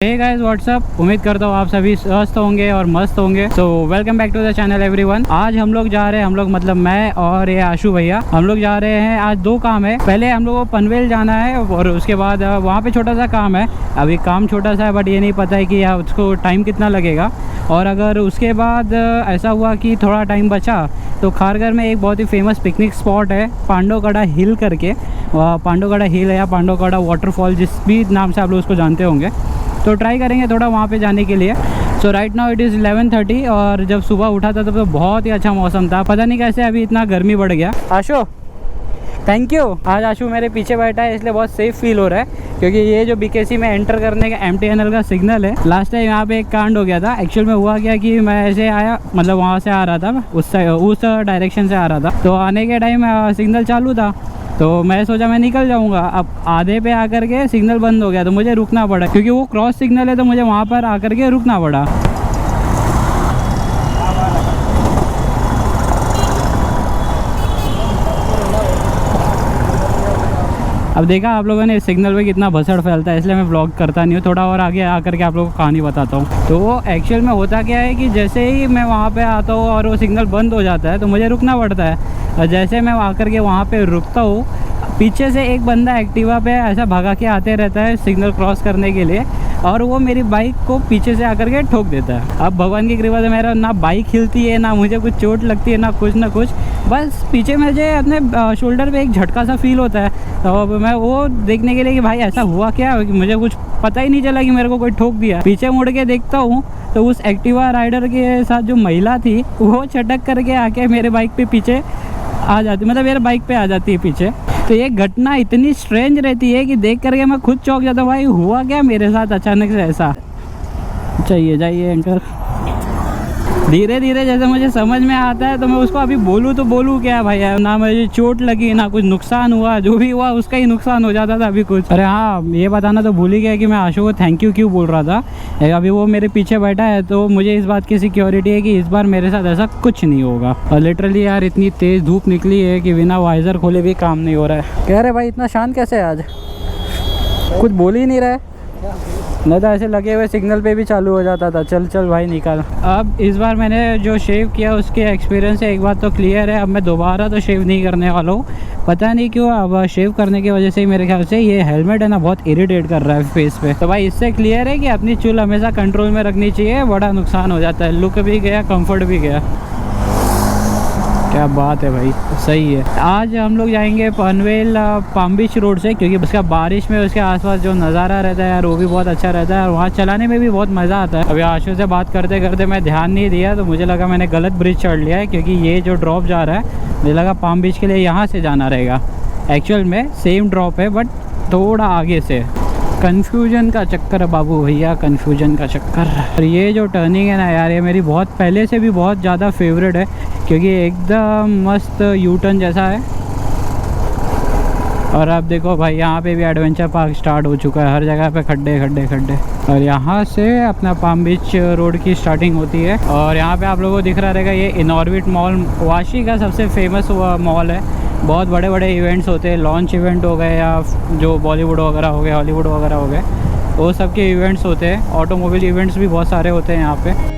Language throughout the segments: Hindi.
हे गाइस व्हाट्सअप, उम्मीद करता हूँ आप सभी स्वस्थ होंगे और मस्त होंगे। So welcome back to the channel everyone. आज हम लोग जा रहे हैं, मतलब मैं और ये आशु भैया, हम लोग जा रहे हैं। आज दो काम है। पहले हम लोग को पनवेल जाना है और उसके बाद वहाँ पे छोटा सा काम है। अभी काम छोटा सा है बट ये नहीं पता है कि उसको टाइम कितना लगेगा। और अगर उसके बाद ऐसा हुआ कि थोड़ा टाइम बचा तो खारघर में एक बहुत ही फेमस पिकनिक स्पॉट है, पांडवगढ़ हिल करके। पांडवगढ़ हिल है या पांडवगढ़ वाटरफॉल, जिस भी नाम से आप लोग उसको जानते होंगे। तो ट्राई करेंगे थोड़ा वहाँ पे जाने के लिए। सो राइट नाउ इट इज़ 11:30 और जब सुबह उठा था तब तो बहुत ही अच्छा मौसम था। पता नहीं कैसे अभी इतना गर्मी बढ़ गया। आशु थैंक यू। आज आशु मेरे पीछे बैठा है इसलिए बहुत सेफ फील हो रहा है, क्योंकि ये जो बीकेसी में एंटर करने का MTNL का सिग्नल है। लास्ट टाइम यहाँ पे एक कांड हो गया था। एक्चुअल में हुआ क्या कि मैं ऐसे आया, मतलब वहाँ से आ रहा था, उस डायरेक्शन से आ रहा था। तो आने के टाइम सिग्नल चालू था तो मैं सोचा मैं निकल जाऊंगा। अब आधे पे आकर के सिग्नल बंद हो गया तो मुझे रुकना पड़ा, क्योंकि वो क्रॉस सिग्नल है तो मुझे वहाँ पर आकर के रुकना पड़ा। अब देखा आप लोगों ने इस सिग्नल पे कितना भसड़ फैलता है, इसलिए मैं व्लॉग करता नहीं हूँ। थोड़ा और आगे आकर के आप लोगों को कहानी बताता हूँ। तो एक्चुअल में होता क्या है कि जैसे ही मैं वहाँ पे आता हूँ और वो सिग्नल बंद हो जाता है तो मुझे रुकना पड़ता है। और जैसे मैं आकर के वहाँ पे रुकता हूँ, पीछे से एक बंदा एक्टिवा पे ऐसा भगा के आते रहता है सिग्नल क्रॉस करने के लिए, और वो मेरी बाइक को पीछे से आकर के ठोक देता है। अब भगवान की कृपा से मेरा ना बाइक हिलती है, ना मुझे कुछ चोट लगती है, ना कुछ, बस पीछे मुझे अपने शोल्डर पे एक झटका सा फील होता है। तो अब मैं वो देखने के लिए कि भाई ऐसा हुआ क्या, मुझे कुछ पता ही नहीं चला कि मेरे को कोई ठोक दिया। पीछे मुड़ के देखता हूँ तो उस एक्टिवा राइडर के साथ जो महिला थी वो छटक करके आके मेरे बाइक पे पीछे आ जाती, मतलब मेरे बाइक पे आ जाती है पीछे। तो ये घटना इतनी स्ट्रेंज रहती है कि देख करके मैं खुद चौंक जाता हूँ, भाई हुआ क्या मेरे साथ अचानक से ऐसा। जाइए एंकर। धीरे धीरे जैसे मुझे समझ में आता है तो मैं उसको अभी बोलूँ तो बोलूँ क्या भाई, ना मुझे चोट लगी ना कुछ नुकसान हुआ, जो भी हुआ उसका ही नुकसान हो जाता था अभी कुछ। अरे हाँ, ये बताना तो भूल ही गया कि मैं आशु को थैंक यू क्यों बोल रहा था। अभी वो मेरे पीछे बैठा है तो मुझे इस बात की सिक्योरिटी है कि इस बार मेरे साथ ऐसा कुछ नहीं होगा। और लिटरली यार इतनी तेज़ धूप निकली है कि बिना वाइज़र खोले भी काम नहीं हो रहा है। कह रहे भाई इतना शांत कैसे है आज, कुछ बोल ही नहीं रहा है। नहीं तो ऐसे लगे हुए सिग्नल पे भी चालू हो जाता था, चल भाई निकाल। अब इस बार मैंने जो शेव किया उसके एक्सपीरियंस से एक बात तो क्लियर है, अब मैं दोबारा तो शेव नहीं करने वाला हूँ। पता नहीं क्यों, अब शेव करने की वजह से ही मेरे ख्याल से ये हेलमेट है ना बहुत इरिटेट कर रहा है फेस पे। तो भाई इससे क्लियर है कि अपनी चूल हमेशा कंट्रोल में रखनी चाहिए, बड़ा नुकसान हो जाता है। लुक भी गया, कम्फर्ट भी गया। क्या बात है भाई, सही है। आज हम लोग जाएंगे पनवेल पाम बीच रोड से, क्योंकि उसका बारिश में उसके आसपास जो नज़ारा रहता है यार वो भी बहुत अच्छा रहता है और वहाँ चलाने में भी बहुत मज़ा आता है। अभी आशु से बात करते करते मैं ध्यान नहीं दिया तो मुझे लगा मैंने गलत ब्रिज चढ़ लिया है, क्योंकि ये जो ड्रॉप जा रहा है मुझे लगा पाम बीच के लिए यहाँ से जाना रहेगा। एक्चुअल में सेम ड्रॉप है बट थोड़ा आगे से। कन्फ्यूजन का चक्कर है बाबू भैया, कन्फ्यूजन का चक्कर। और ये जो टर्निंग है ना यार, ये मेरी बहुत पहले से भी बहुत ज़्यादा फेवरेट है, क्योंकि एकदम मस्त यू टर्न जैसा है। और अब देखो भाई यहाँ पे भी एडवेंचर पार्क स्टार्ट हो चुका है, हर जगह पे खड्डे। और यहाँ से अपना पाम बीच रोड की स्टार्टिंग होती है। और यहाँ पे आप लोगों को दिख रहा रहेगा ये इनऑर्बिट मॉल वाशी का सबसे फेमस मॉल है। बहुत बड़े बड़े इवेंट्स होते हैं, लॉन्च इवेंट हो गए या जो बॉलीवुड वगैरह हो गए, हॉलीवुड वगैरह हो गए, वो सब के इवेंट्स होते हैं। ऑटोमोबाइल इवेंट्स भी बहुत सारे होते हैं यहाँ पे।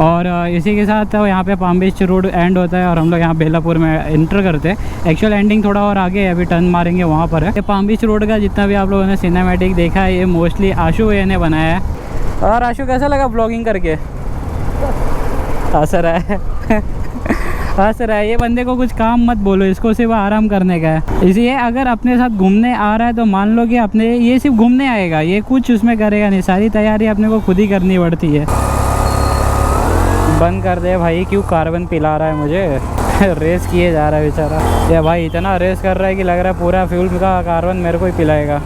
और इसी के साथ यहाँ पे पाम बीच रोड एंड होता है और हम लोग यहाँ बेलापुर में एंटर करते हैं। एक्चुअल एंडिंग थोड़ा और आगे है, अभी टर्न मारेंगे वहाँ पर है। ये पाम बीच रोड का जितना भी आप लोगों ने सिनेमैटिक देखा है ये मोस्टली आशु भैया ने बनाया है। और आशु कैसा लगा ब्लॉगिंग करके? हंस रहा है हंस रहा है। ये बंदे को कुछ काम मत बोलो, इसको सिर्फ आराम करने का है। इसलिए अगर अपने साथ घूमने आ रहा है तो मान लो कि अपने ये सिर्फ घूमने आएगा, ये कुछ उसमें करेगा नहीं, सारी तैयारी अपने को खुद ही करनी पड़ती है। बंद कर दे भाई, क्यों कार्बन पिला रहा है मुझे रेस किए जा रहा है बेचारा। ये भाई इतना रेस कर रहा है कि लग रहा है पूरा फ्यूल का कार्बन मेरे को ही पिलाएगा।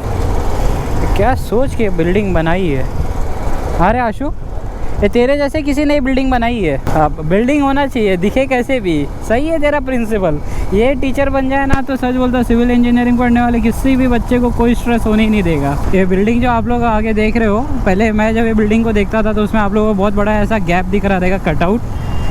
क्या सोच के बिल्डिंग बनाई है? अरे आशु, ये तेरे जैसे किसी ने बिल्डिंग बनाई है। अब बिल्डिंग होना चाहिए, दिखे कैसे भी। सही है तेरा प्रिंसिपल। ये टीचर बन जाए ना तो सच बोलता सिविल इंजीनियरिंग पढ़ने वाले किसी भी बच्चे को कोई स्ट्रेस होने ही नहीं देगा। ये बिल्डिंग जो आप लोग आगे देख रहे हो, पहले मैं जब ये बिल्डिंग को देखता था तो उसमें आप लोगों को बहुत बड़ा ऐसा गैप दिख रहा रहेगा, कटआउट।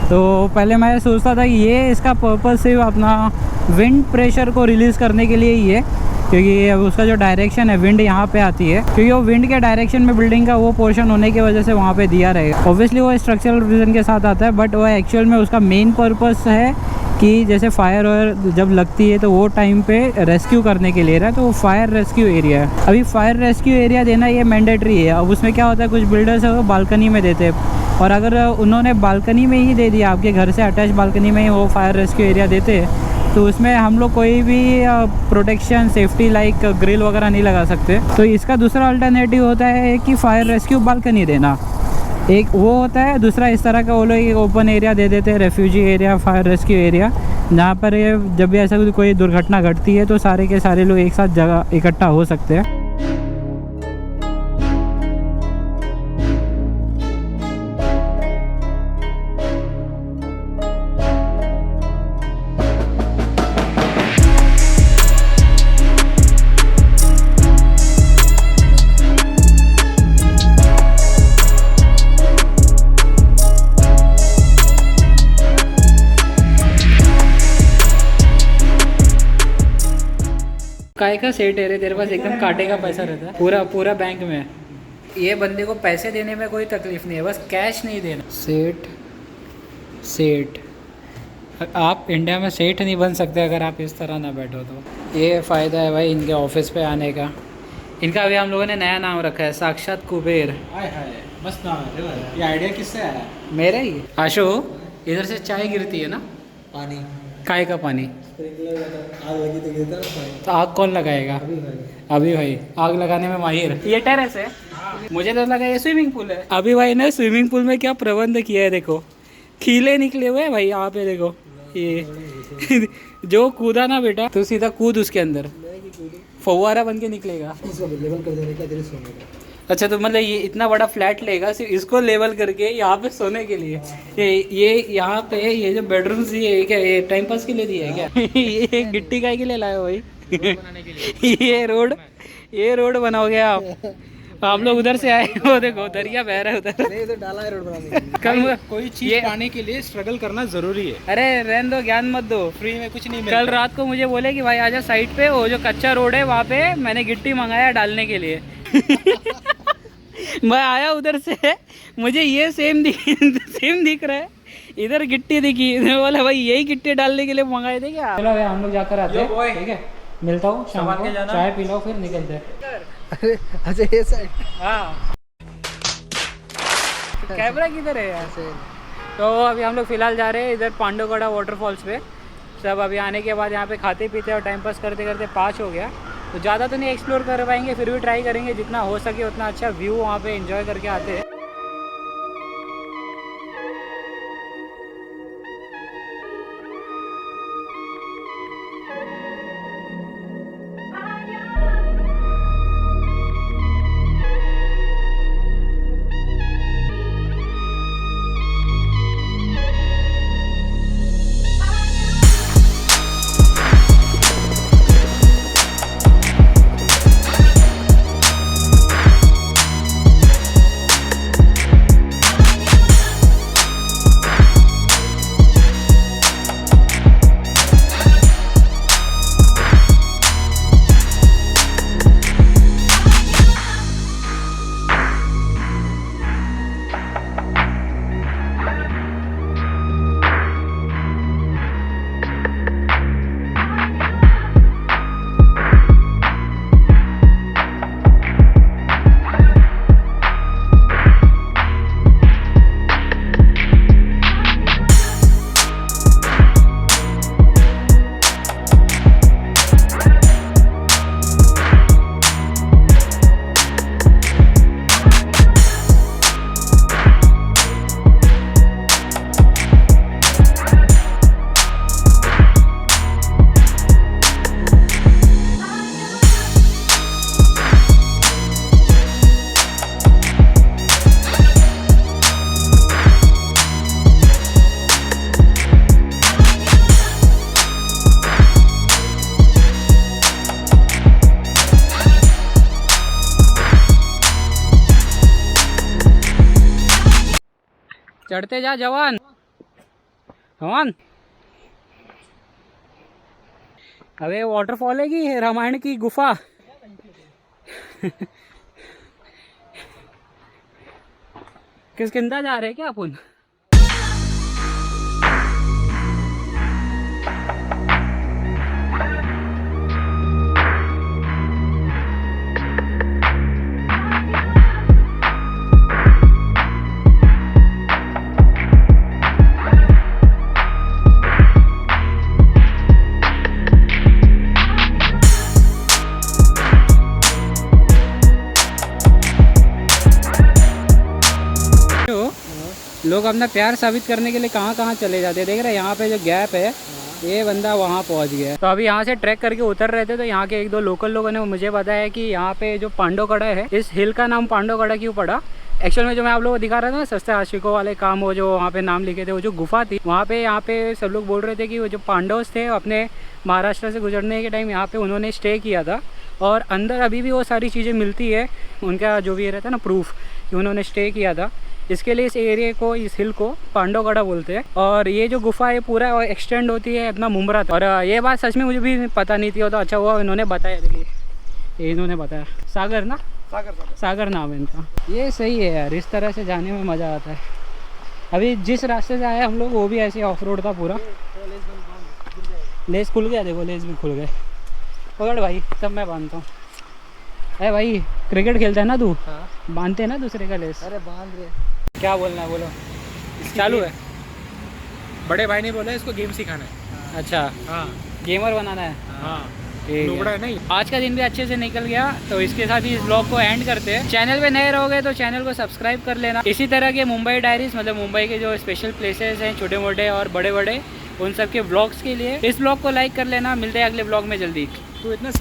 तो पहले मैं सोचता था कि ये इसका पर्पस सिर्फ अपना विंड प्रेशर को रिलीज़ करने के लिए ही है, क्योंकि उसका जो डायरेक्शन है विंड यहाँ पे आती है, क्योंकि वो विंड के डायरेक्शन में बिल्डिंग का वो पोर्शन होने की वजह से वहाँ पे दिया रहेगा। ऑब्वियसली वो स्ट्रक्चरल रीज़न के साथ आता है, बट वो एक्चुअल में उसका मेन पर्पस है कि जैसे फायर और जब लगती है तो वो टाइम पे रेस्क्यू करने के लिए रहा है। तो वो फायर रेस्क्यू एरिया है। अभी फायर रेस्क्यू एरिया देना ये मैंडेटरी है। अब उसमें क्या होता है, कुछ बिल्डर्स है वो बालकनी में देते हैं, और अगर उन्होंने बालकनी में ही दे दिया, आपके घर से अटैच बालकनी में ही वो फायर रेस्क्यू एरिया देते हैं, तो उसमें हम लोग कोई भी प्रोटेक्शन सेफ्टी लाइक ग्रिल वगैरह नहीं लगा सकते। तो इसका दूसरा अल्टरनेटिव होता है कि फायर रेस्क्यू बालकनी देना, एक वो होता है। दूसरा इस तरह का वो लोग ओपन एरिया दे देते हैं, refugee area, fire rescue area, जहाँ पर जब भी ऐसा कोई दुर्घटना घटती है तो सारे के सारे लोग एक साथ जगह इकट्ठा हो सकते हैं। काय का सेट है रे तेरे पास? एकदम काटे का पैसा रहता है पूरा पूरा बैंक में। ये बंदे को पैसे देने में कोई तकलीफ नहीं है, बस कैश नहीं देना। सेठ सेठ, आप इंडिया में सेठ नहीं बन सकते अगर आप इस तरह ना बैठो तो। ये फ़ायदा है भाई इनके ऑफिस पे आने का। इनका अभी हम लोगों ने नया नाम रखा है, साक्षात कुबेर। मस्त नाम है। ये आइडिया किससे आया? मेरा ही। आशु, इधर से चाय गिरती है ना? पानी। काय का पानी? आग लगी तो गिरता ना पानी। तो आग कौन लगाएगा? अभी भाई आग लगाने में माहिर। ये टेरेस है? मुझे तो लगा ये स्विमिंग पूल है। अभी भाई ने स्विमिंग पूल में क्या प्रबंध किया है, देखो खीले निकले हुए हैं भाई यहाँ पे, देखो ये जो कूदा ना बेटा तो सीधा कूद उसके अंदर, फव्वारा बन के निकलेगा। इसको लेवल कर देने का तेरे सोने का। अच्छा, तो मतलब ये इतना बड़ा फ्लैट लेगा सिर्फ इसको लेवल करके यहाँ पे सोने के लिए? ये यहाँ पे ये जो बेडरूम्स ये क्या ये टाइम पास के लिए दिया है क्या? ये गिट्टी काय के लिए लाए हो भाई? ये रोड बनाओगे आप? हम लोग उधर से आए, वो देखो दरिया बह रहा है उधर। नहीं तो डाला है रोड बनाने के लिए। कल कोई चीज पाने के लिए स्ट्रगल करना जरूरी है। अरे रहने दो, ज्ञान मत दो, फ्री में कुछ नहीं मिलता। कल रात को मुझे बोले कि भाई आजा साइड पे, वो जो कच्चा रोड है वहाँ पे मैंने गिट्टी मंगाया डालने के लिए। मैं आया उधर से, मुझे ये सेम दिख रहा है, इधर गिट्टी दिखी, बोला भाई यही गिट्टी डालने के लिए मंगाए थे क्या? चलो हम लोग जाकर आते हैं, ठीक है? मिलता हूँ शाम को, चाय पी लो फिर निकलते हैं। अच्छा ये साइड। हाँ, कैमरा किधर है यार? तो अभी हम लोग फिलहाल जा रहे हैं इधर पांडवगढ़ा वाटरफॉल्स पे। सब अभी आने के बाद यहाँ पे खाते पीते और टाइम पास करते करते 5 हो गया, तो ज़्यादा तो नहीं एक्सप्लोर कर पाएंगे, फिर भी ट्राई करेंगे जितना हो सके उतना अच्छा व्यू वहाँ पे एंजॉय करके आते हैं। चढ़ते जा जवान जवान। अबे वाटरफॉल है कि रामायण की गुफा। किसकिंदा जा रहे हैं क्या अपन? लोग अपना प्यार साबित करने के लिए कहाँ कहाँ चले जाते हैं। देख रहे हैं यहाँ पे जो गैप है, ये बंदा वहाँ पहुँच गया है। तो अभी यहाँ से ट्रैक करके उतर रहे थे, तो यहाँ के एक दो लोकल लोगों ने मुझे बताया कि यहाँ पे जो पांडवगढ़ है, इस हिल का नाम पांडवगढ़ क्यों पड़ा। एक्चुअल में जो मैं आप लोगों को दिखा रहा था ना, सस्ते आशिकों वाले काम, वो जो वहाँ पे नाम लिखे थे, वो जो गुफा थी वहाँ पे, यहाँ पे सब लोग बोल रहे थे कि वो जो पांडव थे अपने महाराष्ट्र से गुजरने के टाइम यहाँ पे उन्होंने स्टे किया था, और अंदर अभी भी वो सारी चीज़ें मिलती है, उनका जो भी रहता है ना प्रूफ कि उन्होंने स्टे किया था। इसके लिए इस एरिया को, इस हिल को पांडवगढ़ बोलते हैं। और ये जो गुफा है पूरा एक्सटेंड होती है अपना मुमरा तक। और ये बात सच में मुझे भी पता नहीं थी, वो तो अच्छा हुआ इन्होंने बताया। देखिए ये इन्होंने बताया, सागर ना, सागर नाम है इनका। ये सही है यार, इस तरह से जाने में मज़ा आता है। अभी जिस रास्ते से आए हम लोग, वो भी ऐसे ऑफ रोड था पूरा। लेस खुल गया, देखो लेस भी खुल गए। पकड़ भाई, तब मैं बांधता हूँ। अरे भाई क्रिकेट खेलता है ना तू? हाँ। बांधते हैं ना दूसरे का लेस? अरे बांध रहे। क्या बोलना है बोलो। चालू है। बड़े भाई ने बोला इसको गेम सिखाना है। अच्छा, हाँ गेमर बनाना है। हाँ, ठीक नुबड़ा है। है नहीं। आज का दिन भी अच्छे से निकल गया, तो इसके साथ ही इस ब्लॉग को एंड करते हैं। चैनल पे नए रहोगे तो चैनल को सब्सक्राइब कर लेना। इसी तरह के मुंबई डायरीज, मतलब मुंबई के जो स्पेशल प्लेसेस हैं, छोटे मोटे और बड़े बड़े, उन सब के ब्लॉग्स के लिए इस ब्लॉग को लाइक कर लेना। मिलते हैं अगले ब्लॉग में जल्दी। तो इतना